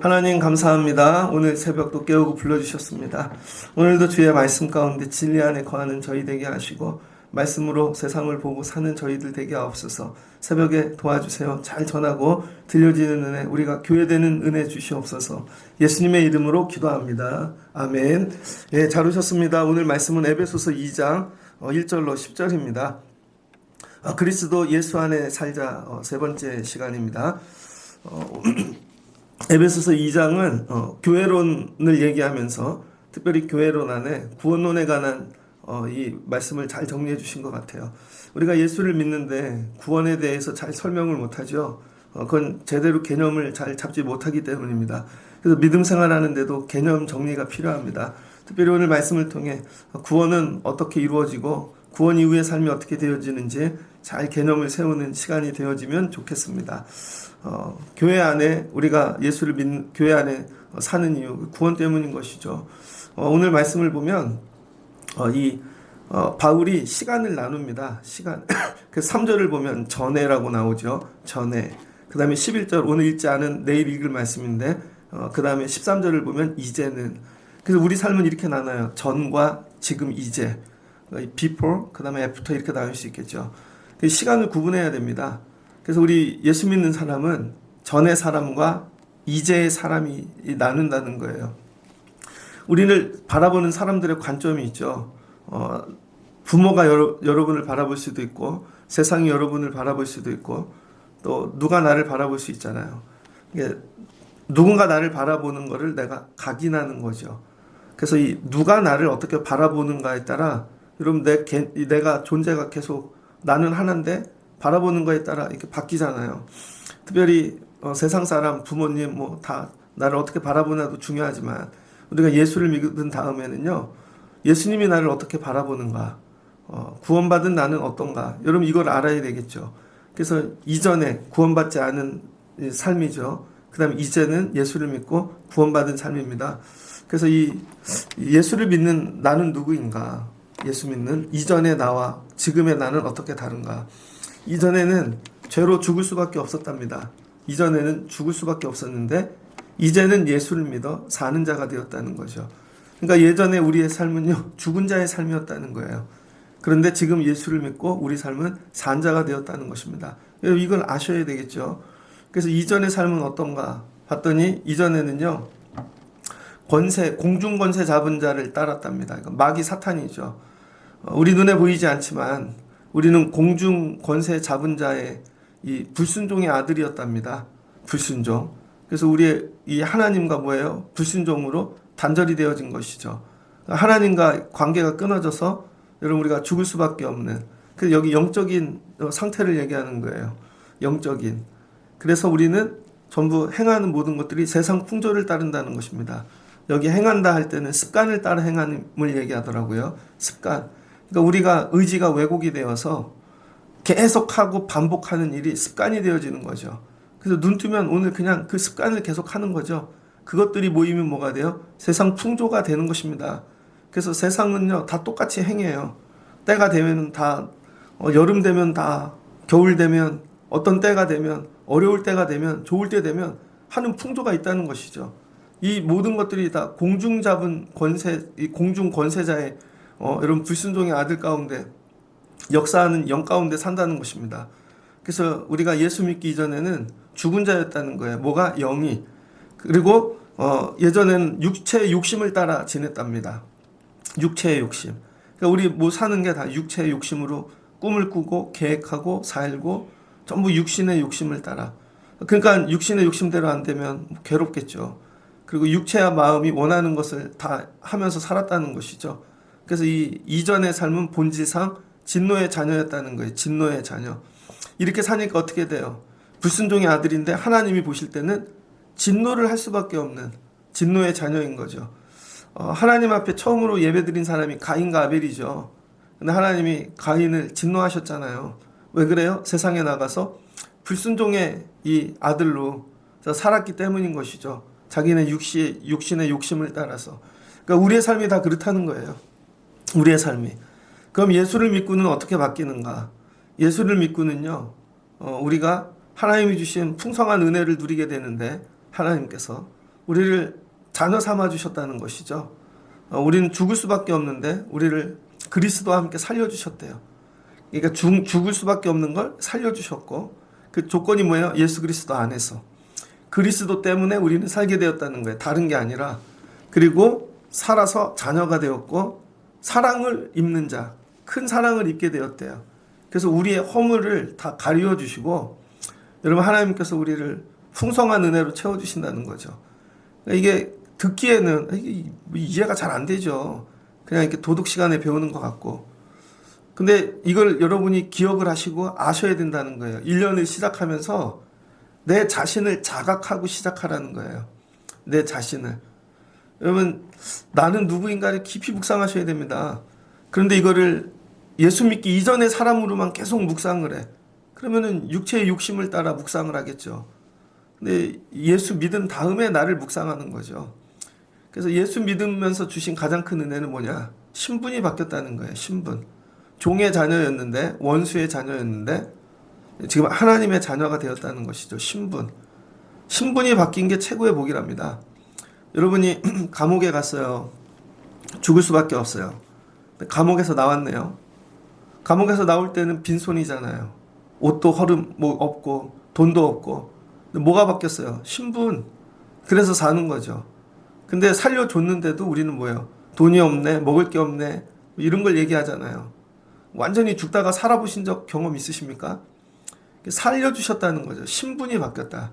하나님 감사합니다. 오늘 새벽도 깨우고 불러주셨습니다. 오늘도 주의 말씀 가운데 진리 안에 거하는 저희 되게 하시고 말씀으로 세상을 보고 사는 저희들 되게 하옵소서. 새벽에 도와주세요. 잘 전하고 들려지는 은혜, 우리가 교회되는 은혜 주시옵소서. 예수님의 이름으로 기도합니다. 아멘. 예, 잘 오셨습니다. 오늘 말씀은 에베소서 2장 1절로 10절입니다. 그리스도 예수 안에 살자 세 번째 시간입니다. 에베소서 2장은 교회론을 얘기하면서 특별히 교회론 안에 구원론에 관한 이 말씀을 잘 정리해 주신 것 같아요. 우리가 예수를 믿는데 구원에 대해서 잘 설명을 못하죠. 그건 제대로 개념을 잘 잡지 못하기 때문입니다. 그래서 믿음 생활하는데도 개념 정리가 필요합니다. 특별히 오늘 말씀을 통해 구원은 어떻게 이루어지고 구원 이후의 삶이 어떻게 되어지는지 잘 개념을 세우는 시간이 되어지면 좋겠습니다. 교회 안에 우리가 예수를 믿는 교회 안에 사는 이유 구원 때문인 것이죠. 오늘 말씀을 보면 바울이 시간을 나눕니다. 시간. 그래서 3절을 보면 전에라고 나오죠. 전에. 그 다음에 11절 오늘 읽지 않은 내일 읽을 말씀인데 그 다음에 13절을 보면 이제는. 그래서 우리 삶은 이렇게 나눠요. 전과 지금 이제. before 그 다음에 after 이렇게 나눌 수 있겠죠. 시간을 구분해야 됩니다. 그래서 우리 예수 믿는 사람은 전의 사람과 이제의 사람이 나눈다는 거예요. 우리를 바라보는 사람들의 관점이 있죠. 부모가 여러분을 바라볼 수도 있고 세상이 여러분을 바라볼 수도 있고 또 누가 나를 바라볼 수 있잖아요. 누군가 나를 바라보는 거를 내가 각인하는 거죠. 그래서 이 누가 나를 어떻게 바라보는가에 따라 여러분 내가 존재가 계속 나는 하나인데 바라보는 거에 따라 이렇게 바뀌잖아요. 특별히 세상 사람, 부모님 뭐 다 나를 어떻게 바라보나도 중요하지만 우리가 예수를 믿은 다음에는요. 예수님이 나를 어떻게 바라보는가, 구원받은 나는 어떤가, 여러분 이걸 알아야 되겠죠. 그래서 이전에 구원받지 않은 삶이죠. 그 다음에 이제는 예수를 믿고 구원받은 삶입니다. 그래서 이 예수를 믿는 나는 누구인가, 예수 믿는 이전의 나와 지금의 나는 어떻게 다른가. 이전에는 죄로 죽을 수밖에 없었답니다. 이전에는 죽을 수밖에 없었는데 이제는 예수를 믿어 사는 자가 되었다는 거죠. 그러니까 예전에 우리의 삶은요 죽은 자의 삶이었다는 거예요. 그런데 지금 예수를 믿고 우리 삶은 산 자가 되었다는 것입니다. 이걸 아셔야 되겠죠. 그래서 이전의 삶은 어떤가 봤더니 이전에는요 공중 권세 잡은 자를 따랐답니다. 마귀 사탄이죠. 우리 눈에 보이지 않지만 우리는 공중 권세 잡은 자의 이 불순종의 아들이었답니다. 불순종. 그래서 우리의 이 하나님과 뭐예요? 불순종으로 단절이 되어진 것이죠. 하나님과 관계가 끊어져서 여러분 우리가 죽을 수밖에 없는. 그래서 여기 영적인 상태를 얘기하는 거예요. 영적인. 그래서 우리는 전부 행하는 모든 것들이 세상 풍조를 따른다는 것입니다. 여기 행한다 할 때는 습관을 따라 행함을 얘기하더라고요. 습관. 그러니까 우리가 의지가 왜곡이 되어서 계속하고 반복하는 일이 습관이 되어지는 거죠. 그래서 눈 뜨면 오늘 그냥 그 습관을 계속하는 거죠. 그것들이 모이면 뭐가 돼요? 세상 풍조가 되는 것입니다. 그래서 세상은요 다 똑같이 행해요. 때가 되면 다 여름 되면 다 겨울 되면 어떤 때가 되면 어려울 때가 되면 좋을 때 되면 하는 풍조가 있다는 것이죠. 이 모든 것들이 다 공중 잡은 권세, 이 공중 권세자의 여러분 불순종의 아들 가운데 역사하는 영 가운데 산다는 것입니다. 그래서 우리가 예수 믿기 이전에는 죽은 자였다는 거예요. 뭐가? 영이. 그리고 예전에는 육체의 욕심을 따라 지냈답니다. 육체의 욕심. 그러니까 우리 뭐 사는 게 다 육체의 욕심으로 꿈을 꾸고 계획하고 살고 전부 육신의 욕심을 따라. 그러니까 육신의 욕심대로 안 되면 괴롭겠죠. 그리고 육체와 마음이 원하는 것을 다 하면서 살았다는 것이죠. 그래서 이 이전의 삶은 본질상 진노의 자녀였다는 거예요. 진노의 자녀. 이렇게 사니까 어떻게 돼요? 불순종의 아들인데 하나님이 보실 때는 진노를 할 수밖에 없는 진노의 자녀인 거죠. 하나님 앞에 처음으로 예배드린 사람이 가인과 아벨이죠. 근데 하나님이 가인을 진노하셨잖아요. 왜 그래요? 세상에 나가서 불순종의 이 아들로 살았기 때문인 것이죠. 자기는 육신의 욕심을 따라서. 그러니까 우리의 삶이 다 그렇다는 거예요. 우리의 삶이. 그럼 예수를 믿고는 어떻게 바뀌는가? 예수를 믿고는요, 우리가 하나님이 주신 풍성한 은혜를 누리게 되는데, 하나님께서 우리를 자녀 삼아 주셨다는 것이죠. 우리는 죽을 수밖에 없는데 우리를 그리스도와 함께 살려주셨대요. 그러니까 죽을 수밖에 없는 걸 살려주셨고, 그 조건이 뭐예요? 예수 그리스도 안에서. 그리스도 때문에 우리는 살게 되었다는 거예요. 다른 게 아니라. 그리고 살아서 자녀가 되었고, 사랑을 입는 자, 큰 사랑을 입게 되었대요. 그래서 우리의 허물을 다 가리워 주시고, 여러분, 하나님께서 우리를 풍성한 은혜로 채워주신다는 거죠. 그러니까 이게 듣기에는 이게 이해가 잘 안 되죠. 그냥 이렇게 도덕 시간에 배우는 것 같고. 근데 이걸 여러분이 기억을 하시고 아셔야 된다는 거예요. 1년을 시작하면서 내 자신을 자각하고 시작하라는 거예요. 내 자신을. 여러분, 나는 누구인가를 깊이 묵상하셔야 됩니다. 그런데 이거를 예수 믿기 이전의 사람으로만 계속 묵상을 해. 그러면은 육체의 욕심을 따라 묵상을 하겠죠. 근데 예수 믿은 다음에 나를 묵상하는 거죠. 그래서 예수 믿으면서 주신 가장 큰 은혜는 뭐냐? 신분이 바뀌었다는 거예요. 신분. 종의 자녀였는데, 원수의 자녀였는데 지금 하나님의 자녀가 되었다는 것이죠. 신분. 신분이 바뀐 게 최고의 복이랍니다. 여러분이 감옥에 갔어요. 죽을 수밖에 없어요. 감옥에서 나왔네요. 감옥에서 나올 때는 빈손이잖아요. 옷도 없고 돈도 없고. 근데 뭐가 바뀌었어요? 신분. 그래서 사는 거죠. 근데 살려줬는데도 우리는 뭐예요? 돈이 없네, 먹을 게 없네, 이런 걸 얘기하잖아요. 완전히 죽다가 살아보신 적 경험 있으십니까? 살려주셨다는 거죠. 신분이 바뀌었다.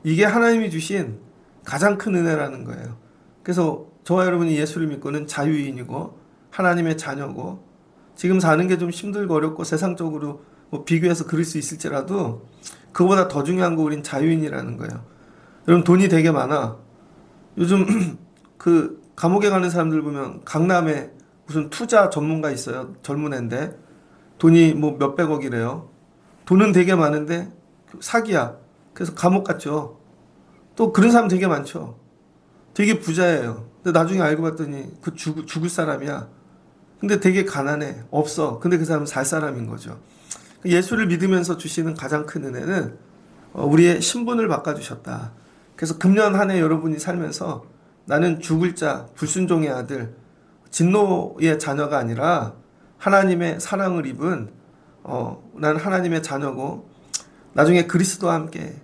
이게 하나님이 주신 가장 큰 은혜라는 거예요. 그래서 저와 여러분이 예수를 믿고는 자유인이고 하나님의 자녀고, 지금 사는 게 좀 힘들고 어렵고 세상적으로 뭐 비교해서 그럴 수 있을지라도 그보다 더 중요한 거 우린 자유인이라는 거예요. 여러분, 돈이 되게 많아. 요즘 그 감옥에 가는 사람들 보면 강남에 무슨 투자 전문가 있어요. 젊은 애인데 돈이 뭐 몇백억이래요. 돈은 되게 많은데 사기야. 그래서 감옥 갔죠. 또 그런 사람 되게 많죠. 되게 부자예요. 근데 나중에 알고 봤더니 그 죽을 사람이야. 근데 되게 가난해. 없어. 근데 그 사람은 살 사람인 거죠. 예수를 믿으면서 주시는 가장 큰 은혜는 우리의 신분을 바꿔주셨다. 그래서 금년 한 해 여러분이 살면서 나는 죽을 자, 불순종의 아들, 진노의 자녀가 아니라 하나님의 사랑을 입은 난 하나님의 자녀고 나중에 그리스도와 함께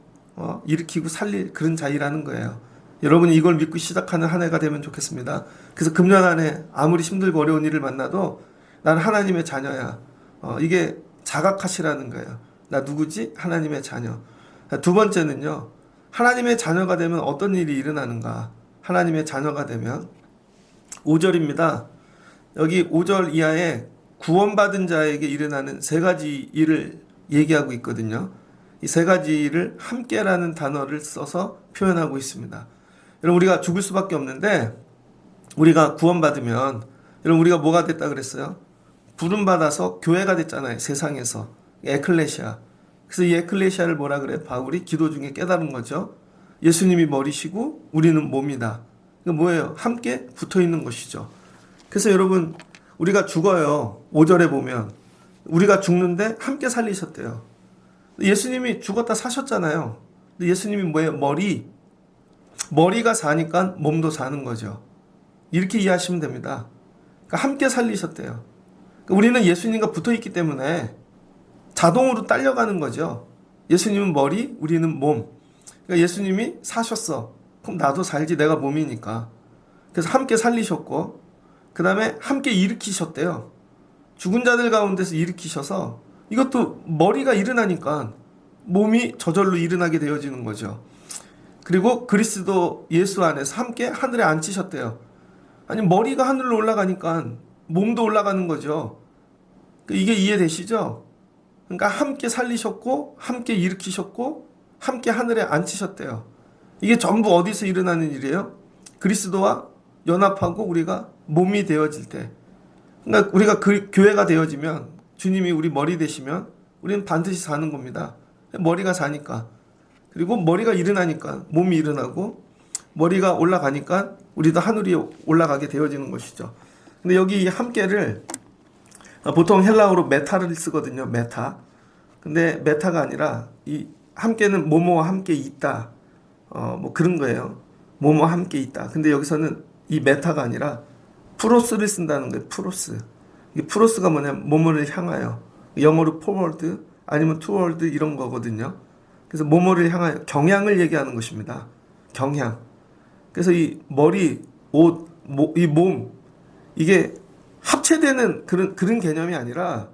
일으키고 살릴 그런 자이라는 거예요. 여러분이 이걸 믿고 시작하는 한 해가 되면 좋겠습니다. 그래서 금년 한 해 아무리 힘들고 어려운 일을 만나도 난 하나님의 자녀야. 이게 자각하시라는 거예요. 나 누구지? 하나님의 자녀. 두 번째는요, 하나님의 자녀가 되면 어떤 일이 일어나는가? 하나님의 자녀가 되면 5절입니다. 여기 5절 이하에 구원받은 자에게 일어나는 세 가지 일을 얘기하고 있거든요. 이 세 가지 일을 함께라는 단어를 써서 표현하고 있습니다. 여러분, 우리가 죽을 수밖에 없는데 우리가 구원받으면, 여러분, 우리가 뭐가 됐다 그랬어요? 부름받아서 교회가 됐잖아요. 세상에서. 에클레시아. 그래서 이 에클레시아를 뭐라 그래? 바울이 기도 중에 깨달은 거죠. 예수님이 머리시고 우리는 몸이다. 이거 뭐예요? 함께 붙어 있는 것이죠. 그래서 여러분, 우리가 죽어요. 5절에 보면 우리가 죽는데 함께 살리셨대요. 예수님이 죽었다 사셨잖아요. 근데 예수님이 뭐예요? 머리가 사니까 몸도 사는 거죠. 이렇게 이해하시면 됩니다. 그러니까 함께 살리셨대요. 그러니까 우리는 예수님과 붙어 있기 때문에 자동으로 딸려가는 거죠. 예수님은 머리, 우리는 몸. 그러니까 예수님이 사셨어. 그럼 나도 살지, 내가 몸이니까. 그래서 함께 살리셨고, 그 다음에 함께 일으키셨대요. 죽은 자들 가운데서 일으키셔서, 이것도 머리가 일어나니까 몸이 저절로 일어나게 되어지는 거죠. 그리고 그리스도 예수 안에서 함께 하늘에 앉히셨대요. 아니, 머리가 하늘로 올라가니까 몸도 올라가는 거죠. 이게 이해되시죠? 그러니까 함께 살리셨고, 함께 일으키셨고, 함께 하늘에 앉히셨대요. 이게 전부 어디서 일어나는 일이에요? 그리스도와 연합하고 우리가 몸이 되어질 때. 그러니까 우리가 그 교회가 되어지면, 주님이 우리 머리 되시면 우리는 반드시 사는 겁니다. 머리가 사니까. 그리고 머리가 일어나니까 몸이 일어나고, 머리가 올라가니까 우리도 하늘이 올라가게 되어지는 것이죠. 근데 여기 함께를 보통 헬라어로 메타를 쓰거든요. 메타. 근데 메타가 아니라 이 함께는 뭐뭐와 함께 있다. 뭐 그런 거예요. 뭐뭐 함께 있다. 근데 여기서는 이 메타가 아니라 프로스를 쓴다는 거예요. 프로스. 이 프로스가 뭐냐면 뭐뭐를 향하여. 영어로 forward 아니면 toward 이런 거거든요. 그래서 뭐뭐를 향하여 경향을 얘기하는 것입니다. 경향. 그래서 이 머리, 옷, 이 몸 이게 합체되는 그런 개념이 아니라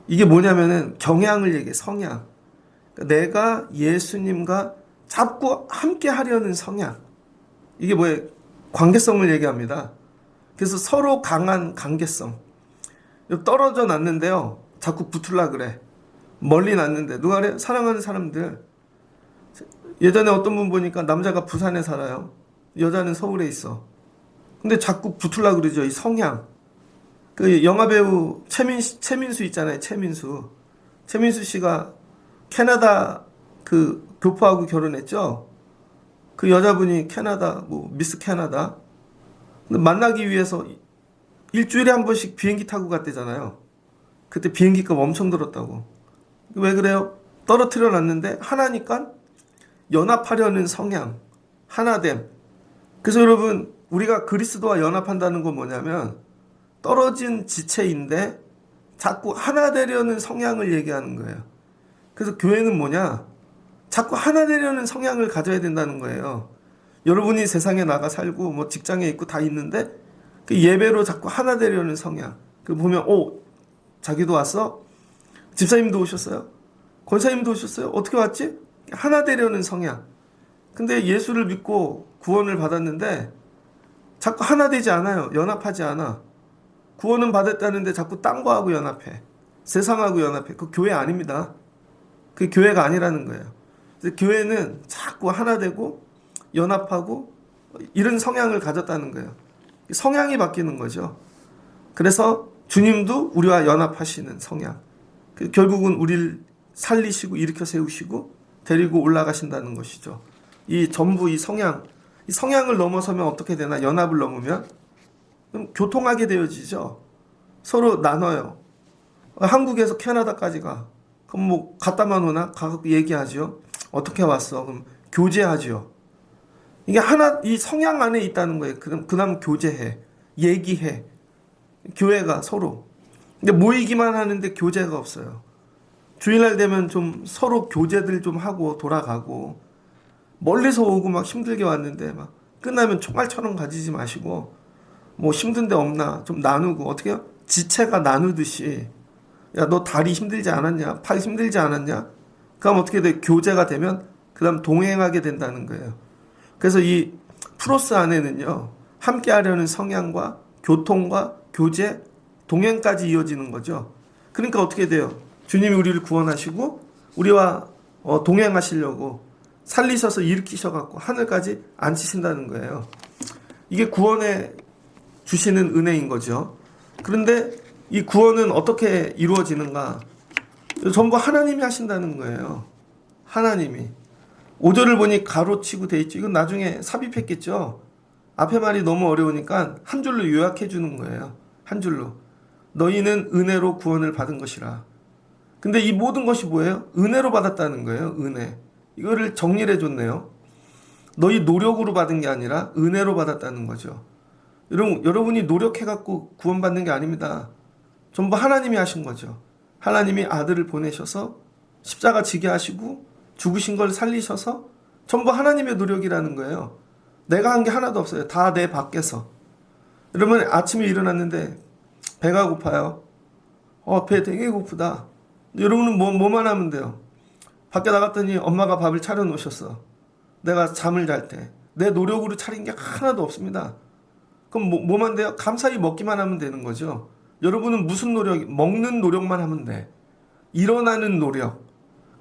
이게 뭐냐면은 경향을 얘기해. 성향. 그러니까 내가 예수님과 자꾸 함께 하려는 성향. 이게 뭐예요? 관계성을 얘기합니다. 그래서 서로 강한 관계성. 떨어져 놨는데요. 자꾸 붙으려 그래. 멀리 놨는데 누가 그래? 사랑하는 사람들. 예전에 어떤 분 보니까 남자가 부산에 살아요. 여자는 서울에 있어. 근데 자꾸 붙으려 그러죠. 이 성향. 그 영화배우 최민수 있잖아요. 최민수 씨가 캐나다 그 교포하고 결혼했죠. 그 여자분이 캐나다 뭐 미스 캐나다. 근데 만나기 위해서 일주일에 한 번씩 비행기 타고 갔대잖아요. 그때 비행기값 엄청 들었다고. 왜 그래요? 떨어뜨려 놨는데 하나니까 연합하려는 성향, 하나됨. 그래서 여러분 우리가 그리스도와 연합한다는 건 뭐냐면 떨어진 지체인데 자꾸 하나 되려는 성향을 얘기하는 거예요. 그래서 교회는 뭐냐? 자꾸 하나 되려는 성향을 가져야 된다는 거예요. 여러분이 세상에 나가 살고 뭐 직장에 있고 다 있는데 그 예배로 자꾸 하나 되려는 성향. 그 보면 자기도 왔어? 집사님도 오셨어요? 권사님도 오셨어요? 어떻게 왔지? 하나 되려는 성향. 근데 예수를 믿고 구원을 받았는데 자꾸 하나 되지 않아요. 연합하지 않아. 구원은 받았다는데 자꾸 딴 거하고 연합해. 세상하고 연합해. 그 교회 아닙니다. 그 교회가 아니라는 거예요. 그래서 교회는 자꾸 하나 되고 연합하고 이런 성향을 가졌다는 거예요. 성향이 바뀌는 거죠. 그래서 주님도 우리와 연합하시는 성향. 결국은 우리를 살리시고 일으켜 세우시고 데리고 올라가신다는 것이죠. 이 전부 이 성향을 넘어서면 어떻게 되나? 연합을 넘으면 그럼 교통하게 되어지죠. 서로 나눠요. 한국에서 캐나다까지 가. 그럼 뭐 갔다만 오나? 가서 얘기하죠. 어떻게 왔어? 그럼 교제하죠. 이게 하나 이 성향 안에 있다는 거예요. 그다음 교제해, 얘기해. 교회가 서로. 근데 모이기만 하는데 교제가 없어요. 주일날 되면 좀 서로 교제들 좀 하고 돌아가고 멀리서 오고 막 힘들게 왔는데 막 끝나면 총알처럼 가지지 마시고 뭐 힘든 데 없나 좀 나누고 어떻게 해요? 지체가 나누듯이 야 너 다리 힘들지 않았냐? 팔 힘들지 않았냐? 그럼 어떻게 돼? 교제가 되면 그다음 동행하게 된다는 거예요. 그래서 이 프로스 안에는요. 함께 하려는 성향과 교통과 교제, 동행까지 이어지는 거죠. 그러니까 어떻게 돼요? 주님이 우리를 구원하시고 우리와 동행하시려고 살리셔서 일으키셔갖고 하늘까지 앉히신다는 거예요. 이게 구원에 주시는 은혜인 거죠. 그런데 이 구원은 어떻게 이루어지는가? 전부 하나님이 하신다는 거예요. 하나님이. 5절을 보니 가로치고 돼 있죠. 이건 나중에 삽입했겠죠. 앞에 말이 너무 어려우니까 한 줄로 요약해 주는 거예요. 한 줄로. 너희는 은혜로 구원을 받은 것이라. 근데 이 모든 것이 뭐예요? 은혜로 받았다는 거예요. 은혜. 이거를 정리를 해줬네요. 너희 노력으로 받은 게 아니라 은혜로 받았다는 거죠. 여러분이 노력해갖고 구원받는 게 아닙니다. 전부 하나님이 하신 거죠. 하나님이 아들을 보내셔서 십자가 지게 하시고 죽으신 걸 살리셔서 전부 하나님의 노력이라는 거예요. 내가 한 게 하나도 없어요. 다 내 밖에서. 여러분 아침에 일어났는데 배가 고파요. 배 되게 고프다. 여러분은 뭐만 하면 돼요? 밖에 나갔더니 엄마가 밥을 차려 놓으셨어. 내가 잠을 잘 때. 내 노력으로 차린 게 하나도 없습니다. 그럼 뭐만 돼요? 감사히 먹기만 하면 되는 거죠. 여러분은 무슨 노력? 먹는 노력만 하면 돼. 일어나는 노력,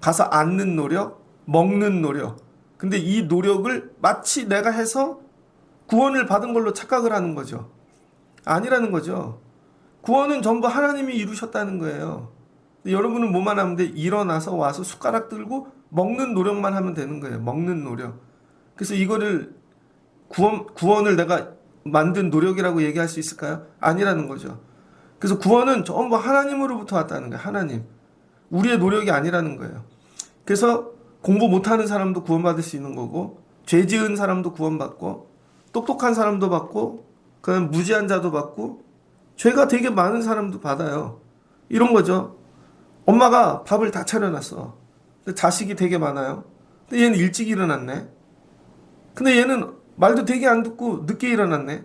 가서 앉는 노력, 먹는 노력. 근데 이 노력을 마치 내가 해서 구원을 받은 걸로 착각을 하는 거죠. 아니라는 거죠. 구원은 전부 하나님이 이루셨다는 거예요. 여러분은 뭐만 하면 돼? 일어나서 와서 숟가락 들고 먹는 노력만 하면 되는 거예요. 먹는 노력. 그래서 이거를 구원을 내가 만든 노력이라고 얘기할 수 있을까요? 아니라는 거죠. 그래서 구원은 전부 하나님으로부터 왔다는 거예요. 하나님. 우리의 노력이 아니라는 거예요. 그래서 공부 못하는 사람도 구원받을 수 있는 거고, 죄 지은 사람도 구원받고, 똑똑한 사람도 받고, 그다음 무지한 자도 받고, 죄가 되게 많은 사람도 받아요. 이런 거죠. 엄마가 밥을 다 차려놨어. 근데 자식이 되게 많아요. 근데 얘는 일찍 일어났네. 근데 얘는 말도 되게 안 듣고 늦게 일어났네.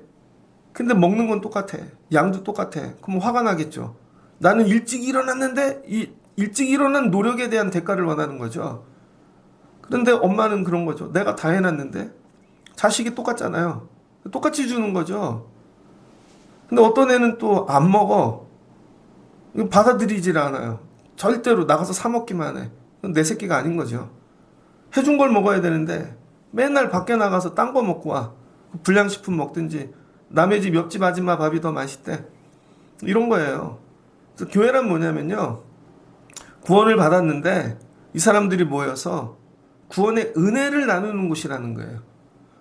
근데 먹는 건 똑같아. 양도 똑같아. 그럼 화가 나겠죠. 나는 일찍 일어났는데 이 일찍 일어난 노력에 대한 대가를 원하는 거죠. 그런데 엄마는 그런 거죠. 내가 다 해놨는데 자식이 똑같잖아요. 똑같이 주는 거죠. 근데 어떤 애는 또 안 먹어. 받아들이질 않아요. 절대로 나가서 사 먹기만 해. 그건 내 새끼가 아닌 거죠. 해준 걸 먹어야 되는데 맨날 밖에 나가서 딴 거 먹고 와. 불량식품 먹든지 남의 집 옆집 아줌마 밥이 더 맛있대. 이런 거예요. 그래서 교회란 뭐냐면요. 구원을 받았는데 이 사람들이 모여서 구원의 은혜를 나누는 곳이라는 거예요.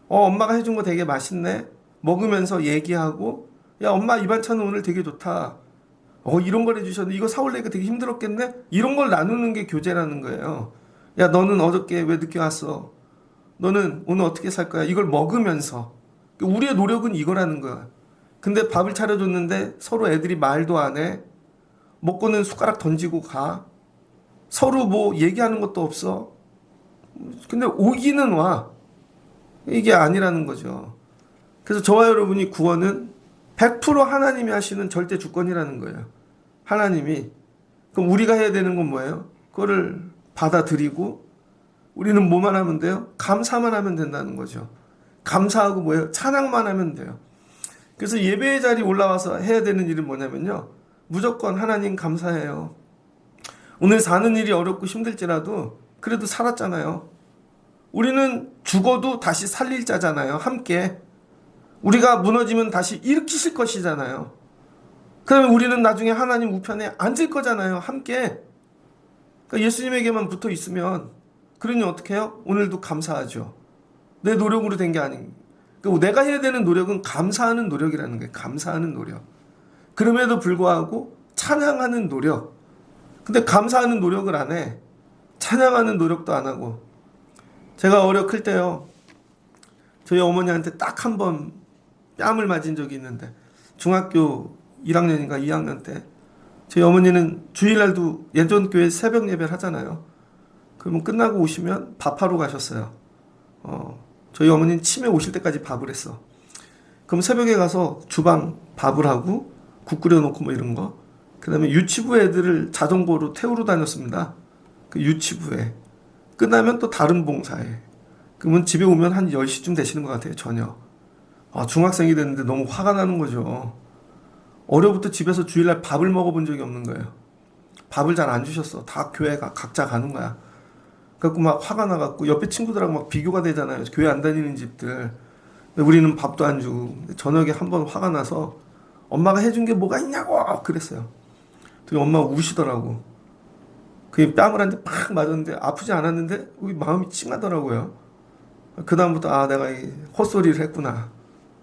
엄마가 해준 거 되게 맛있네. 먹으면서 얘기하고, 야, 엄마 이 반찬은 오늘 되게 좋다. 이런 걸 해주셨는데 이거 사올래니까 되게 힘들었겠네? 이런 걸 나누는 게 교제라는 거예요. 야, 너는 어저께 왜 늦게 왔어? 너는 오늘 어떻게 살 거야? 이걸 먹으면서. 우리의 노력은 이거라는 거야. 근데 밥을 차려줬는데 서로 애들이 말도 안 해. 먹고는 숟가락 던지고 가. 서로 뭐 얘기하는 것도 없어. 근데 오기는 와. 이게 아니라는 거죠. 그래서 저와 여러분이 구원은 100% 하나님이 하시는 절대 주권이라는 거예요. 하나님이. 그럼 우리가 해야 되는 건 뭐예요? 그거를 받아들이고 우리는 뭐만 하면 돼요? 감사만 하면 된다는 거죠. 감사하고 뭐예요? 찬양만 하면 돼요. 그래서 예배의 자리에 올라와서 해야 되는 일은 뭐냐면요. 무조건 하나님 감사해요. 오늘 사는 일이 어렵고 힘들지라도 그래도 살았잖아요. 우리는 죽어도 다시 살릴 자잖아요. 함께. 우리가 무너지면 다시 일으키실 것이잖아요. 그러면 우리는 나중에 하나님 우편에 앉을 거잖아요. 함께. 그러니까 예수님에게만 붙어 있으면 그러니 어떻게 해요? 오늘도 감사하죠. 내 노력으로 된 게 아닌. 그러니까 내가 해야 되는 노력은 감사하는 노력이라는 거예요. 감사하는 노력. 그럼에도 불구하고 찬양하는 노력. 근데 감사하는 노력을 안 해. 찬양하는 노력도 안 하고. 제가 어려 클 때요. 저희 어머니한테 딱 한 번 뺨을 맞은 적이 있는데 중학교 1학년인가 2학년 때 저희 어머니는 주일날도 예전 교회 새벽 예배를 하잖아요. 그러면 끝나고 오시면 밥하러 가셨어요. 저희 어머니는 치매 오실 때까지 밥을 했어. 그럼 새벽에 가서 주방 밥을 하고 국 끓여놓고 뭐 이런 거. 그 다음에 유치부 애들을 자전거로 태우러 다녔습니다. 그 유치부에. 끝나면 또 다른 봉사에. 그러면 집에 오면 한 10시쯤 되시는 것 같아요. 저녁. 중학생이 됐는데 너무 화가 나는 거죠. 어려부터 집에서 주일날 밥을 먹어본 적이 없는 거예요. 밥을 잘 안 주셨어. 다 교회가 각자 가는 거야. 그래갖고 막 화가 나갖고 옆에 친구들하고 막 비교가 되잖아요. 교회 안 다니는 집들. 우리는 밥도 안 주고. 저녁에 한 번 화가 나서 엄마가 해준 게 뭐가 있냐고 그랬어요. 되게 엄마가 우시더라고. 그 뺨을 한 대 팍 맞았는데 아프지 않았는데 마음이 찡하더라고요. 그 다음부터 내가 이 헛소리를 했구나.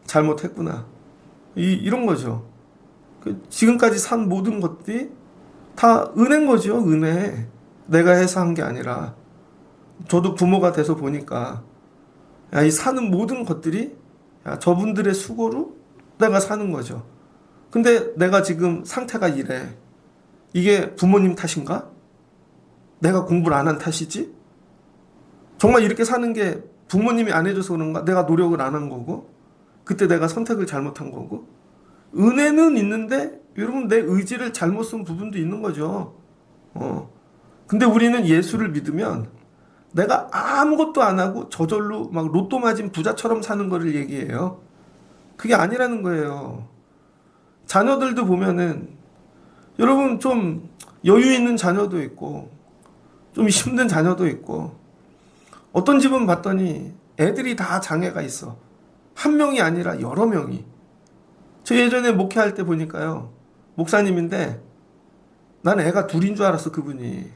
잘못했구나. 이런 거죠. 지금까지 산 모든 것들이 다 은혜인 거죠. 은혜. 내가 해서 한 게 아니라. 저도 부모가 돼서 보니까 이 사는 모든 것들이 저분들의 수고로 내가 사는 거죠. 근데 내가 지금 상태가 이래. 이게 부모님 탓인가? 내가 공부를 안 한 탓이지? 정말 이렇게 사는 게 부모님이 안 해줘서 그런가? 내가 노력을 안 한 거고? 그때 내가 선택을 잘못한 거고? 은혜는 있는데 여러분 내 의지를 잘못 쓴 부분도 있는 거죠. 근데 우리는 예수를 믿으면 내가 아무것도 안 하고 저절로 막 로또 맞은 부자처럼 사는 거를 얘기해요. 그게 아니라는 거예요. 자녀들도 보면은 여러분 좀 여유 있는 자녀도 있고 좀 힘든 자녀도 있고 어떤 집은 봤더니 애들이 다 장애가 있어. 한 명이 아니라 여러 명이. 저 예전에 목회할 때 보니까요. 목사님인데 난 애가 둘인 줄 알았어 그분이.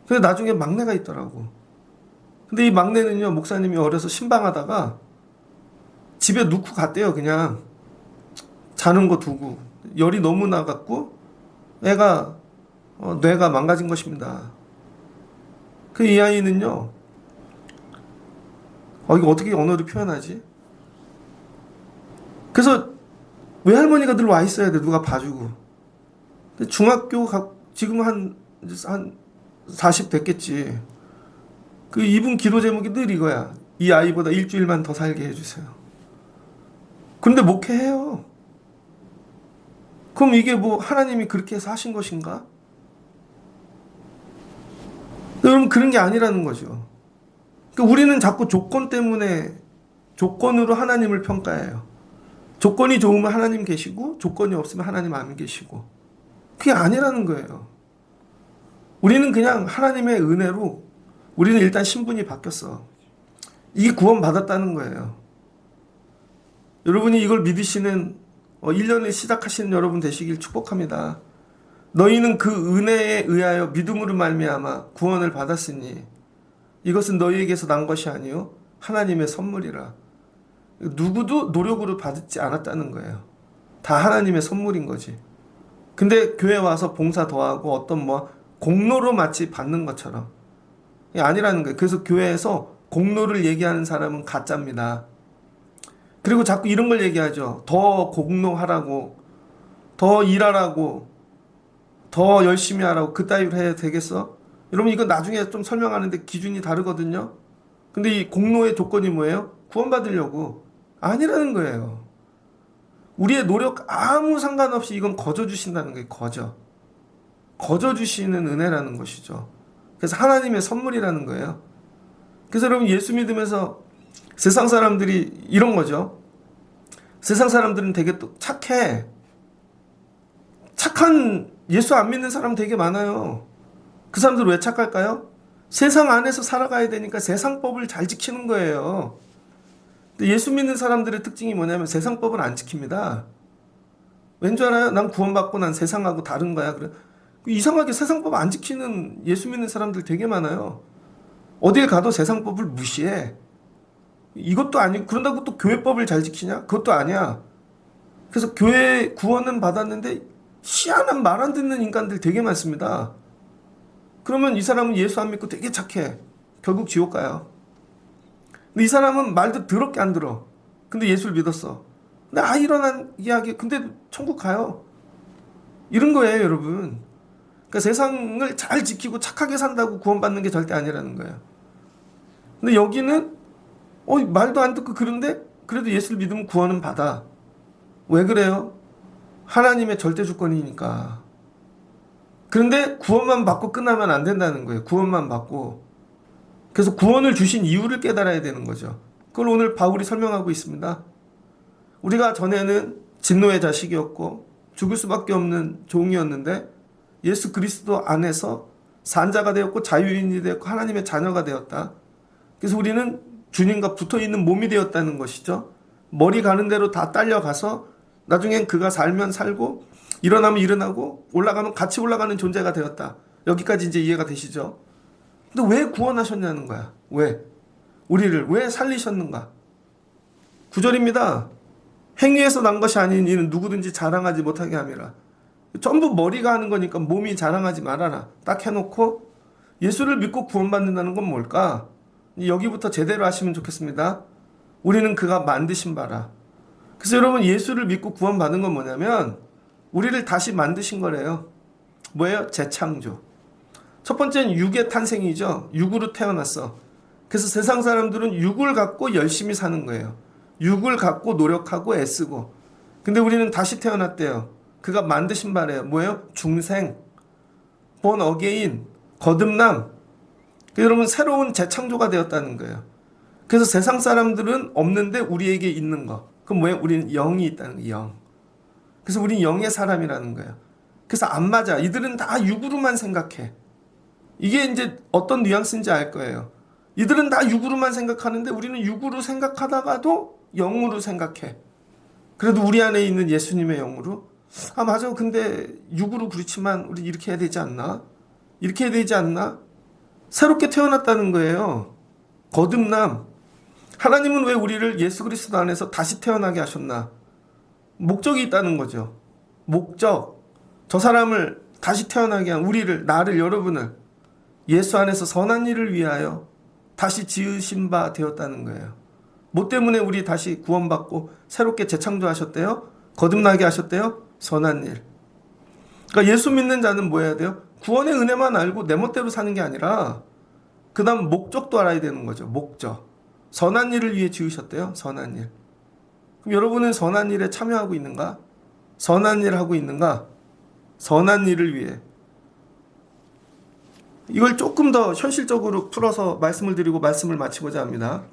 근데 나중에 막내가 있더라고. 근데 이 막내는요 목사님이 어려서 신방하다가 집에 놓고 갔대요. 그냥 자는 거 두고 열이 너무 나갖고 애가 뇌가 망가진 것입니다. 그 이 아이는요, 이거 어떻게 언어로 표현하지? 그래서 외할머니가 늘 와 있어야 돼. 누가 봐주고. 근데 중학교 지금 한 40 됐겠지. 그 이분 기도 제목이 늘 이거야. 이 아이보다 일주일만 더 살게 해주세요. 근데 목회해요. 그럼 이게 뭐 하나님이 그렇게 해서 하신 것인가? 여러분, 그런 게 아니라는 거죠. 그러니까 우리는 자꾸 조건 때문에 조건으로 하나님을 평가해요. 조건이 좋으면 하나님 계시고 조건이 없으면 하나님 안 계시고. 그게 아니라는 거예요. 우리는 그냥 하나님의 은혜로 우리는 일단 신분이 바뀌었어. 이게 구원받았다는 거예요. 여러분이 이걸 믿으시는 1년을 시작하시는 여러분 되시길 축복합니다. 너희는 그 은혜에 의하여 믿음으로 말미암아 구원을 받았으니 이것은 너희에게서 난 것이 아니요 하나님의 선물이라. 누구도 노력으로 받지 않았다는 거예요. 다 하나님의 선물인 거지. 근데 교회 와서 봉사 더하고 어떤 공로로 마치 받는 것처럼 이게 아니라는 거예요. 그래서 교회에서 공로를 얘기하는 사람은 가짜입니다. 그리고 자꾸 이런 걸 얘기하죠. 더 공로하라고, 더 일하라고, 더 열심히 하라고. 그따위로 해야 되겠어? 여러분, 이거 나중에 좀 설명하는데 기준이 다르거든요. 근데 이 공로의 조건이 뭐예요? 구원받으려고. 아니라는 거예요. 우리의 노력 아무 상관없이 이건 거저 주신다는 거예요. 거저 주시는 은혜라는 것이죠. 그래서 하나님의 선물이라는 거예요. 그래서 여러분, 예수 믿으면서 세상 사람들이 이런 거죠. 세상 사람들은 되게 또 착해. 착한 예수 안 믿는 사람 되게 많아요. 그 사람들 왜 착할까요? 세상 안에서 살아가야 되니까 세상 법을 잘 지키는 거예요. 근데 예수 믿는 사람들의 특징이 뭐냐면 세상 법을 안 지킵니다. 왠 줄 알아요? 난 구원받고 난 세상하고 다른 거야. 그래. 이상하게 세상 법 안 지키는 예수 믿는 사람들 되게 많아요. 어딜 가도 세상 법을 무시해. 이것도 아니고, 그런다고 또 교회법을 잘 지키냐? 그것도 아니야. 그래서 교회 구원은 받았는데 희한한 말 안 듣는 인간들 되게 많습니다. 그러면 이 사람은 예수 안 믿고 되게 착해. 결국 지옥 가요. 근데 이 사람은 말도 더럽게 안 들어. 근데 예수를 믿었어. 근데 일어난 이야기, 근데 천국 가요. 이런 거예요, 여러분. 그러니까 세상을 잘 지키고 착하게 산다고 구원받는 게 절대 아니라는 거예요. 근데 여기는 말도 안 듣고 그런데 그래도 예수를 믿으면 구원은 받아. 왜 그래요? 하나님의 절대 주권이니까. 그런데 구원만 받고 끝나면 안 된다는 거예요. 구원만 받고. 그래서 구원을 주신 이유를 깨달아야 되는 거죠. 그걸 오늘 바울이 설명하고 있습니다. 우리가 전에는 진노의 자식이었고 죽을 수밖에 없는 종이었는데 예수 그리스도 안에서 산자가 되었고 자유인이 되었고 하나님의 자녀가 되었다. 그래서 우리는 주님과 붙어있는 몸이 되었다는 것이죠. 머리 가는 대로 다 딸려가서 나중엔 그가 살면 살고 일어나면 일어나고 올라가면 같이 올라가는 존재가 되었다. 여기까지 이제 이해가 되시죠? 근데 왜 구원하셨냐는 거야. 왜? 우리를 왜 살리셨는가? 9절입니다. 행위에서 난 것이 아닌 이는 누구든지 자랑하지 못하게 함이라. 전부 머리가 하는 거니까 몸이 자랑하지 말아라. 딱 해놓고 예수를 믿고 구원받는다는 건 뭘까? 여기부터 제대로 하시면 좋겠습니다. 우리는 그가 만드신 바라. 그래서 여러분, 예수를 믿고 구원받은 건 뭐냐면 우리를 다시 만드신 거래요. 뭐예요? 재창조. 첫 번째는 육의 탄생이죠. 육으로 태어났어. 그래서 세상 사람들은 육을 갖고 열심히 사는 거예요. 육을 갖고 노력하고 애쓰고. 근데 우리는 다시 태어났대요. 그가 만드신 바래요. 뭐예요? 중생, born again, 거듭남. 여러분, 새로운 재창조가 되었다는 거예요. 그래서 세상 사람들은 없는데 우리에게 있는 거. 그럼 뭐예요? 우리는 영이 있다는 거예요. 영. 그래서 우리는 영의 사람이라는 거예요. 그래서 안 맞아. 이들은 다 육으로만 생각해. 이게 이제 어떤 뉘앙스인지 알 거예요. 이들은 다 육으로만 생각하는데 우리는 육으로 생각하다가도 영으로 생각해. 그래도 우리 안에 있는 예수님의 영으로 맞아. 근데 육으로 그렇지만 우리 이렇게 해야 되지 않나? 이렇게 해야 되지 않나? 새롭게 태어났다는 거예요. 거듭남. 하나님은 왜 우리를 예수 그리스도 안에서 다시 태어나게 하셨나? 목적이 있다는 거죠. 목적. 저 사람을 다시 태어나게 한 우리를, 나를, 여러분을 예수 안에서 선한 일을 위하여 다시 지으신 바 되었다는 거예요. 뭐 때문에 우리 다시 구원받고 새롭게 재창조하셨대요? 거듭나게 하셨대요? 선한 일. 그러니까 예수 믿는 자는 뭐 해야 돼요? 구원의 은혜만 알고 내 멋대로 사는 게 아니라 그 다음 목적도 알아야 되는 거죠. 목적. 선한 일을 위해 지으셨대요. 선한 일. 그럼 여러분은 선한 일에 참여하고 있는가? 선한 일 하고 있는가? 선한 일을 위해. 이걸 조금 더 현실적으로 풀어서 말씀을 드리고 말씀을 마치고자 합니다.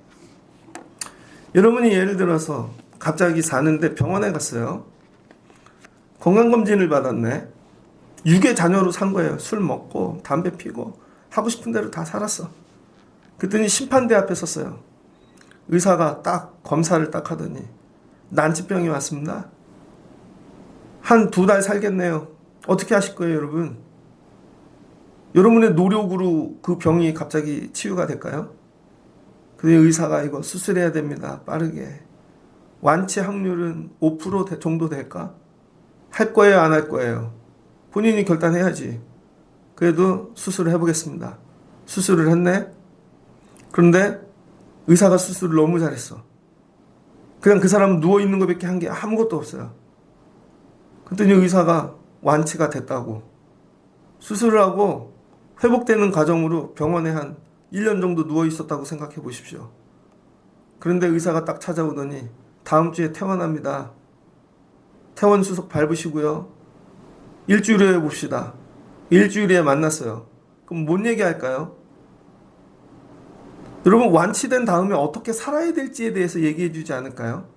여러분이 예를 들어서 갑자기 사는데 병원에 갔어요. 건강검진을 받았네. 유괴 자녀로 산 거예요. 술 먹고 담배 피고 하고 싶은 대로 다 살았어. 그랬더니 심판대 앞에 섰어요. 의사가 딱 검사를 딱 하더니 난치병이 왔습니다. 한 2달 살겠네요. 어떻게 하실 거예요, 여러분? 여러분의 노력으로 그 병이 갑자기 치유가 될까요? 그 의사가 이거 수술해야 됩니다. 빠르게. 완치 확률은 5% 정도 될까? 할 거예요, 안 할 거예요? 본인이 결단해야지. 그래도 수술을 해보겠습니다. 수술을 했네? 그런데 의사가 수술을 너무 잘했어. 그냥 그 사람은 누워있는 것밖에 한 게 아무것도 없어요. 그랬더니 의사가 완치가 됐다고. 수술을 하고 회복되는 과정으로 병원에 한 1년 정도 누워있었다고 생각해 보십시오. 그런데 의사가 딱 찾아오더니 다음 주에 퇴원합니다. 퇴원 수속 밟으시고요. 일주일 후에 봅시다. 일주일 후에 만났어요. 그럼 뭔 얘기 할까요? 여러분, 완치된 다음에 어떻게 살아야 될지에 대해서 얘기해 주지 않을까요?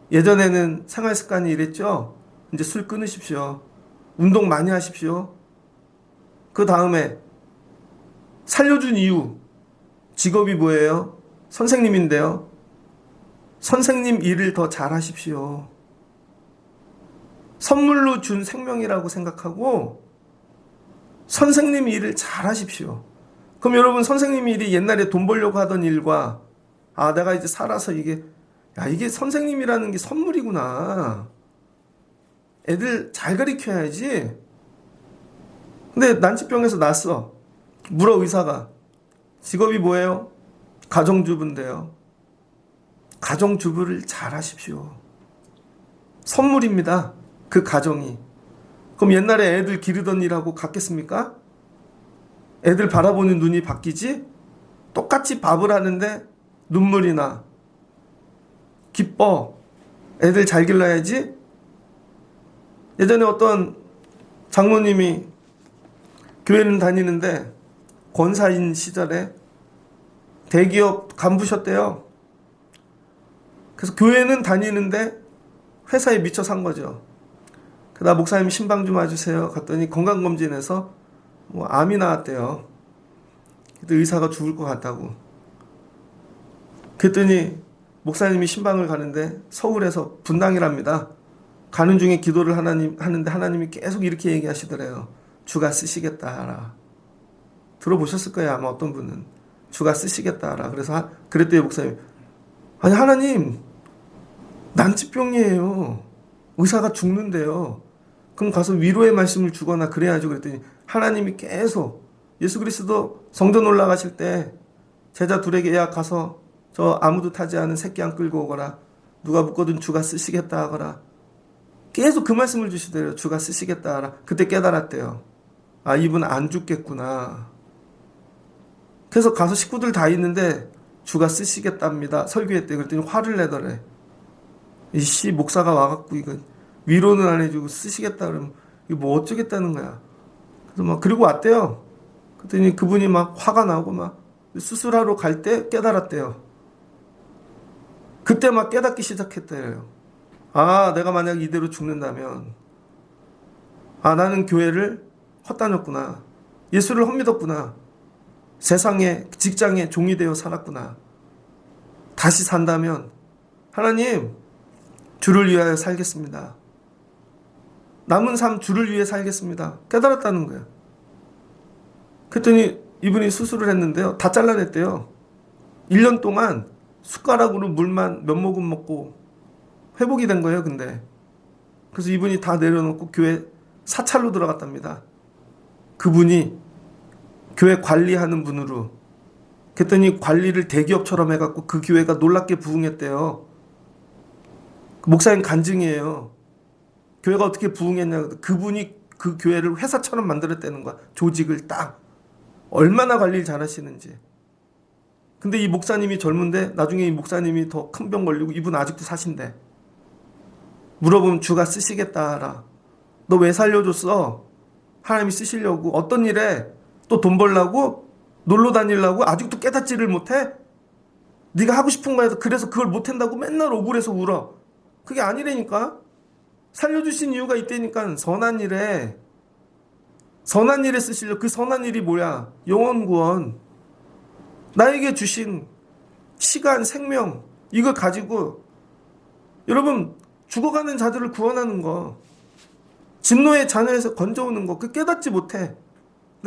예전에는 생활 습관이 이랬죠? 이제 술 끊으십시오. 운동 많이 하십시오. 그 다음에 살려준 이유. 직업이 뭐예요? 선생님인데요. 선생님 일을 더 잘하십시오. 선물로 준 생명이라고 생각하고 선생님 일을 잘하십시오. 그럼 여러분, 선생님 일이 옛날에 돈 벌려고 하던 일과 내가 이제 살아서 이게 선생님이라는 게 선물이구나. 애들 잘 가르쳐야지. 근데 난치병에서 났어. 물어 의사가. 직업이 뭐예요? 가정주부인데요. 가정주부를 잘 하십시오. 선물입니다. 그 가정이. 그럼 옛날에 애들 기르던 일하고 같겠습니까? 애들 바라보는 눈이 바뀌지? 똑같이 밥을 하는데 눈물이 나. 기뻐. 애들 잘 길러야지? 예전에 어떤 장모님이 교회는 다니는데 권사인 시절에 대기업 간부셨대요. 그래서 교회는 다니는데 회사에 미쳐 산 거죠. 그러다 목사님 신방 좀 와주세요. 갔더니 건강검진에서 암이 나왔대요. 그때 의사가 죽을 것 같다고. 그랬더니 목사님이 신방을 가는데 서울에서 분당이랍니다. 가는 중에 기도를 하는데 하나님이 계속 이렇게 얘기하시더래요. 주가 쓰시겠다 하라. 들어보셨을 거예요, 아마 어떤 분은. 주가 쓰시겠다 하라. 그래서 그랬더니 목사님, 아니 하나님, 난치병이에요. 의사가 죽는데요. 그럼 가서 위로의 말씀을 주거나 그래야죠. 그랬더니 하나님이 계속 예수 그리스도 성전 올라가실 때 제자 둘에게 야 가서 저 아무도 타지 않은 새끼 안 끌고 오거라. 누가 묻거든 주가 쓰시겠다 하거라. 계속 그 말씀을 주시더래요. 주가 쓰시겠다 하라. 그때 깨달았대요. 이분 안 죽겠구나. 그래서 가서 식구들 다 있는데 주가 쓰시겠답니다. 설교했대. 그랬더니 화를 내더래. 이씨 목사가 와갖고 이거 위로는 안 해주고 쓰시겠다 그러면 이거 뭐 어쩌겠다는 거야. 그래서 그리고 왔대요. 그랬더니 그분이 막 화가 나고 막 수술하러 갈 때 깨달았대요. 그때 막 깨닫기 시작했대요. 내가 만약 이대로 죽는다면 나는 교회를 헛다녔구나. 예수를 헛믿었구나. 세상에 직장에 종이 되어 살았구나. 다시 산다면 하나님 주를 위하여 살겠습니다. 남은 삶 주를 위해 살겠습니다. 깨달았다는 거예요. 그랬더니 이분이 수술을 했는데요. 다 잘라냈대요. 1년 동안 숟가락으로 물만 몇 모금 먹고 회복이 된 거예요. 근데 그래서 이분이 다 내려놓고 교회 사찰로 들어갔답니다. 그분이 교회 관리하는 분으로. 그랬더니 관리를 대기업처럼 해갖고 그 교회가 놀랍게 부흥했대요. 목사님 간증이에요. 교회가 어떻게 부흥했냐. 그분이 그 교회를 회사처럼 만들었다는 거야. 조직을 딱. 얼마나 관리를 잘하시는지. 근데 이 목사님이 젊은데 나중에 이 목사님이 더 큰 병 걸리고 이분 아직도 사신대. 물어보면 주가 쓰시겠다라. 너 왜 살려줬어? 하나님이 쓰시려고. 어떤 일에 또 돈 벌라고? 놀러 다니려고? 아직도 깨닫지를 못해? 네가 하고 싶은 거에서 그래서 그걸 못한다고 맨날 억울해서 울어. 그게 아니라니까. 살려주신 이유가 있다니까. 선한 일에 쓰시려. 그 선한 일이 뭐야? 영혼 구원. 나에게 주신 시간, 생명, 이걸 가지고 여러분 죽어가는 자들을 구원하는 거, 진노의 자녀에서 건져오는 거, 그 깨닫지 못해.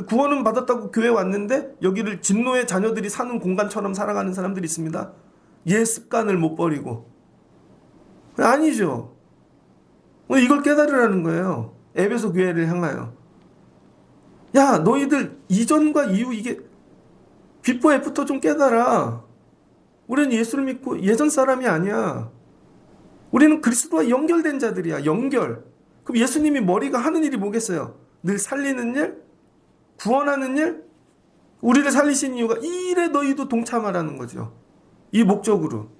구원은 받았다고 교회 왔는데 여기를 진노의 자녀들이 사는 공간처럼 살아가는 사람들이 있습니다. 옛 습관을 못 버리고. 아니죠. 이걸 깨달으라는 거예요. 에베소 교회를 향하여. 야, 너희들 이전과 이후 이게 비포 애프터 좀 깨달아. 우리는 예수를 믿고 예전 사람이 아니야. 우리는 그리스도와 연결된 자들이야. 연결. 그럼 예수님이 머리가 하는 일이 뭐겠어요? 늘 살리는 일? 구원하는 일? 우리를 살리신 이유가 이 일에 너희도 동참하라는 거죠. 이 목적으로.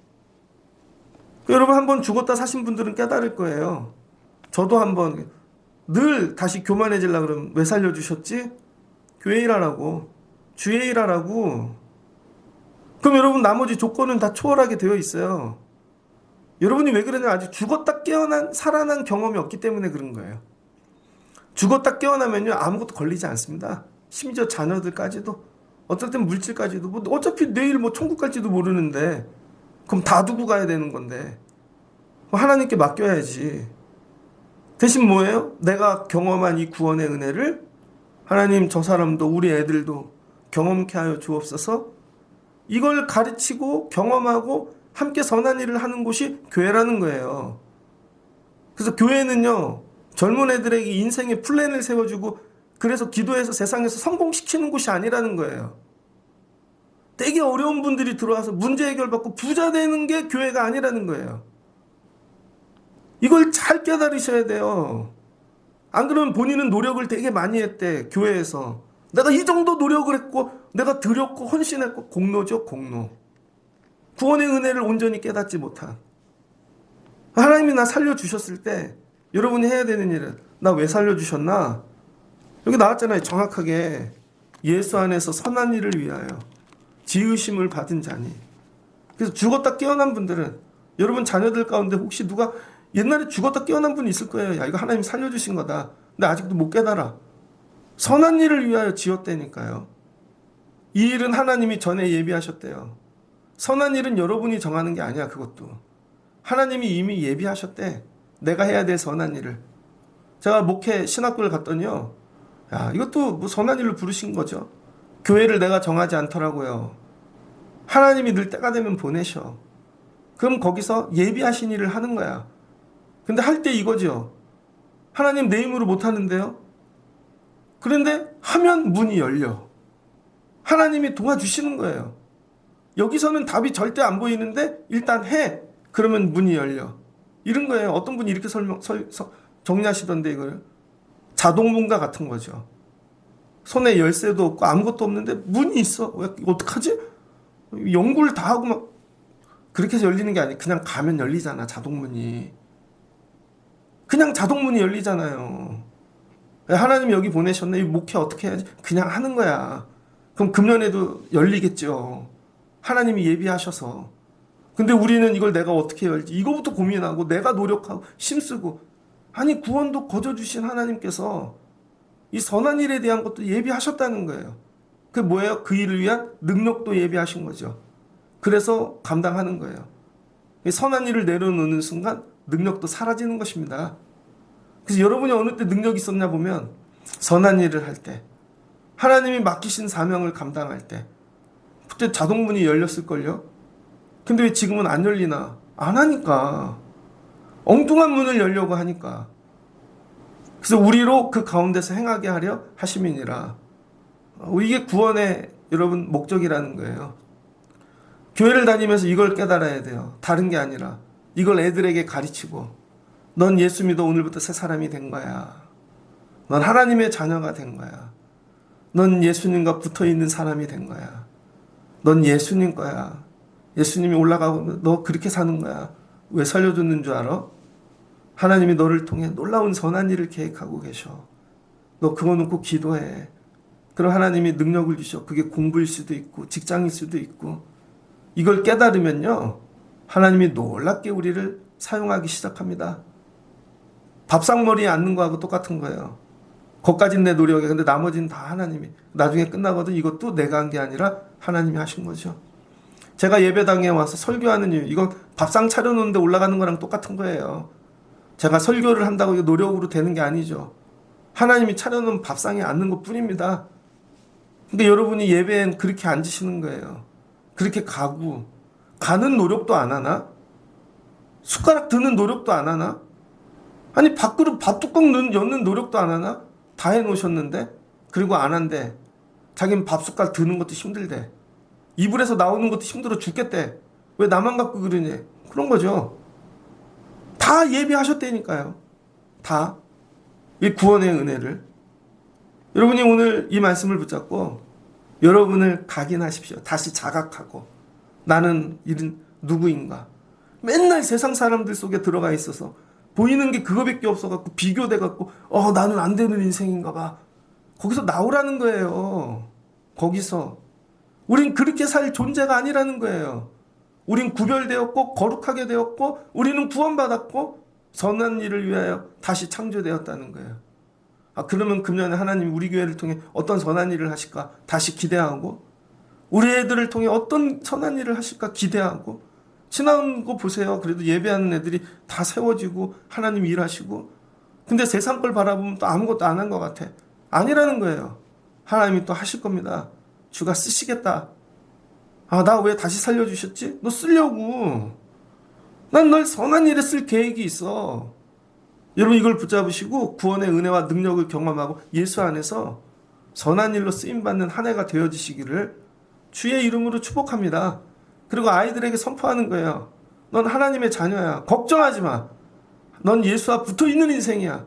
여러분 한번 죽었다 사신 분들은 깨달을 거예요. 저도 한번 늘 다시 교만해지려고 그러면 왜 살려주셨지? 교회 일하라고. 주의 일하라고. 그럼 여러분 나머지 조건은 다 초월하게 되어 있어요. 여러분이 왜 그러냐? 아직 죽었다 깨어난 살아난 경험이 없기 때문에 그런 거예요. 죽었다 깨어나면요 아무것도 걸리지 않습니다. 심지어 자녀들까지도, 어떨 땐 물질까지도. 뭐 어차피 내일 뭐 천국 갈지도 모르는데 그럼 다 두고 가야 되는 건데 하나님께 맡겨야지. 대신 뭐예요? 내가 경험한 이 구원의 은혜를 하나님 저 사람도 우리 애들도 경험케 하여 주옵소서. 이걸 가르치고 경험하고 함께 선한 일을 하는 곳이 교회라는 거예요. 그래서 교회는요 젊은 애들에게 인생의 플랜을 세워주고 그래서 기도해서 세상에서 성공시키는 곳이 아니라는 거예요. 되게 어려운 분들이 들어와서 문제 해결받고 부자 되는 게 교회가 아니라는 거예요. 이걸 잘 깨달으셔야 돼요. 안 그러면 본인은 노력을 되게 많이 했대. 교회에서 내가 이 정도 노력을 했고 내가 드렸고 헌신했고. 공로죠, 공로. 구원의 은혜를 온전히 깨닫지 못한. 하나님이 나 살려주셨을 때 여러분이 해야 되는 일은 나 왜 살려주셨나? 여기 나왔잖아요. 정확하게 예수 안에서 선한 일을 위하여 지으심을 받은 자니. 그래서 죽었다 깨어난 분들은 여러분 자녀들 가운데 혹시 누가 옛날에 죽었다 깨어난 분이 있을 거예요. 야, 이거 하나님 살려주신 거다. 근데 아직도 못 깨달아. 선한 일을 위하여 지었다니까요. 이 일은 하나님이 전에 예비하셨대요. 선한 일은 여러분이 정하는 게 아니야. 그것도 하나님이 이미 예비하셨대. 내가 해야 될 선한 일을. 제가 목회 신학교를 갔더니요, 야, 이것도 뭐 선한 일로 부르신 거죠. 교회를 내가 정하지 않더라고요. 하나님이 늘 때가 되면 보내셔. 그럼 거기서 예비하신 일을 하는 거야. 근데 할 때 이거죠. 하나님 내 힘으로 못 하는데요. 그런데 하면 문이 열려. 하나님이 도와주시는 거예요. 여기서는 답이 절대 안 보이는데 일단 해. 그러면 문이 열려. 이런 거예요. 어떤 분이 이렇게 정리하시던데 이걸. 자동문과 같은 거죠. 손에 열쇠도 없고 아무것도 없는데 문이 있어. 어떡하지? 연구를 다 하고 막 그렇게 해서 열리는 게 아니에요. 그냥 가면 열리잖아. 자동문이. 그냥 자동문이 열리잖아요. 하나님이 여기 보내셨네. 이 목회 어떻게 해야지? 그냥 하는 거야. 그럼 금년에도 열리겠죠. 하나님이 예비하셔서. 근데 우리는 이걸 내가 어떻게 열지? 이거부터 고민하고 내가 노력하고 힘쓰고. 아니 구원도 거저주신 하나님께서 이 선한 일에 대한 것도 예비하셨다는 거예요. 그게 뭐예요? 그 일을 위한 능력도 예비하신 거죠. 그래서 감당하는 거예요. 선한 일을 내려놓는 순간 능력도 사라지는 것입니다. 그래서 여러분이 어느 때 능력이 있었냐 보면 선한 일을 할 때, 하나님이 맡기신 사명을 감당할 때, 그때 자동문이 열렸을걸요. 근데 왜 지금은 안 열리나? 안 하니까. 엉뚱한 문을 열려고 하니까. 그래서 우리로 그 가운데서 행하게 하려 하심이니라. 이게 구원의 여러분 목적이라는 거예요. 교회를 다니면서 이걸 깨달아야 돼요. 다른 게 아니라 이걸 애들에게 가르치고, 넌 예수 믿어 오늘부터 새 사람이 된 거야. 넌 하나님의 자녀가 된 거야. 넌 예수님과 붙어있는 사람이 된 거야. 넌 예수님 거야. 예수님이 올라가고 너 그렇게 사는 거야. 왜 살려줬는 줄 알아? 하나님이 너를 통해 놀라운 선한 일을 계획하고 계셔. 너 그거 놓고 기도해. 그럼 하나님이 능력을 주셔. 그게 공부일 수도 있고 직장일 수도 있고. 이걸 깨달으면요, 하나님이 놀랍게 우리를 사용하기 시작합니다. 밥상머리에 앉는 거하고 똑같은 거예요. 거기까지는 내 노력이야. 근데 나머지는 다 하나님이. 나중에 끝나거든. 이것도 내가 한 게 아니라 하나님이 하신 거죠. 제가 예배당에 와서 설교하는 이유, 이건 밥상 차려놓는데 올라가는 거랑 똑같은 거예요. 제가 설교를 한다고 이거 노력으로 되는 게 아니죠. 하나님이 차려놓은 밥상에 앉는 것 뿐입니다. 근데 여러분이 예배엔 그렇게 앉으시는 거예요. 그렇게 가는 노력도 안 하나? 숟가락 드는 노력도 안 하나? 아니, 밥그릇 밥뚜껑 여는 노력도 안 하나? 다 해놓으셨는데? 그리고 안 한대. 자기는 밥숟갈 드는 것도 힘들대. 이불에서 나오는 것도 힘들어 죽겠대. 왜 나만 갖고 그러니? 그런 거죠. 다 예비하셨다니까요. 다. 이 구원의 은혜를. 여러분이 오늘 이 말씀을 붙잡고 여러분을 각인하십시오. 다시 자각하고, 나는 이런 누구인가. 맨날 세상 사람들 속에 들어가 있어서 보이는 게 그거밖에 없어갖고 비교돼갖고 나는 안 되는 인생인가 봐. 거기서 나오라는 거예요. 거기서. 우린 그렇게 살 존재가 아니라는 거예요. 우린 구별되었고 거룩하게 되었고 우리는 구원받았고 선한 일을 위하여 다시 창조되었다는 거예요. 그러면 금년에 하나님 우리 교회를 통해 어떤 선한 일을 하실까 다시 기대하고, 우리 애들을 통해 어떤 선한 일을 하실까 기대하고, 지나온 거 보세요. 그래도 예배하는 애들이 다 세워지고 하나님 일하시고. 근데 세상 걸 바라보면 또 아무것도 안 한 것 같아. 아니라는 거예요. 하나님이 또 하실 겁니다. 주가 쓰시겠다. 나 왜 다시 살려주셨지? 너 쓰려고. 난 널 선한 일에 쓸 계획이 있어. 여러분, 이걸 붙잡으시고 구원의 은혜와 능력을 경험하고 예수 안에서 선한 일로 쓰임받는 한 해가 되어지시기를 주의 이름으로 축복합니다. 그리고 아이들에게 선포하는 거예요. 넌 하나님의 자녀야. 걱정하지 마. 넌 예수와 붙어있는 인생이야.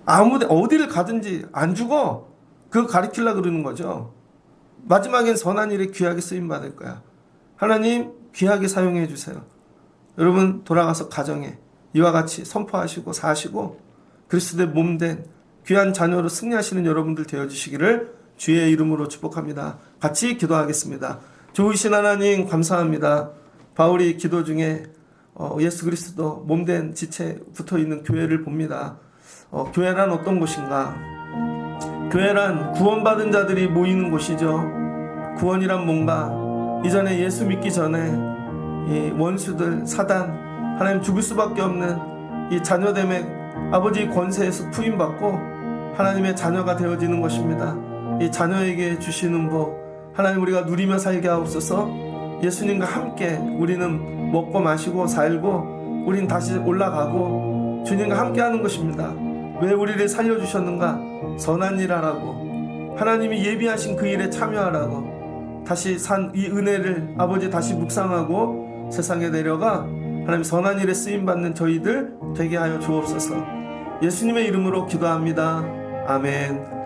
아무데 어디를 가든지 안 죽어. 그거 가르치려고 그러는 거죠. 마지막엔 선한 일에 귀하게 쓰임받을 거야. 하나님 귀하게 사용해 주세요. 여러분, 돌아가서 가정에 이와 같이 선포하시고 사시고 그리스도의 몸된 귀한 자녀로 승리하시는 여러분들 되어주시기를 주의 이름으로 축복합니다. 같이 기도하겠습니다. 좋으신 하나님 감사합니다. 바울이 기도 중에 예수 그리스도 몸된 지체 붙어있는 교회를 봅니다. 교회란 어떤 곳인가? 교회란 구원받은 자들이 모이는 곳이죠. 구원이란 뭔가? 이전에 예수 믿기 전에 이 원수들, 사단, 하나님 죽을 수밖에 없는 이 자녀됨의 아버지의 권세에서 부임받고 하나님의 자녀가 되어지는 것입니다. 이 자녀에게 주시는 복, 하나님 우리가 누리며 살게 하옵소서. 예수님과 함께 우리는 먹고 마시고 살고 우린 다시 올라가고 주님과 함께 하는 것입니다. 왜 우리를 살려주셨는가? 선한 일 하라고, 하나님이 예비하신 그 일에 참여하라고, 다시 산 이 은혜를 아버지 다시 묵상하고 세상에 내려가 하나님 선한 일에 쓰임받는 저희들 되게 하여 주옵소서. 예수님의 이름으로 기도합니다. 아멘.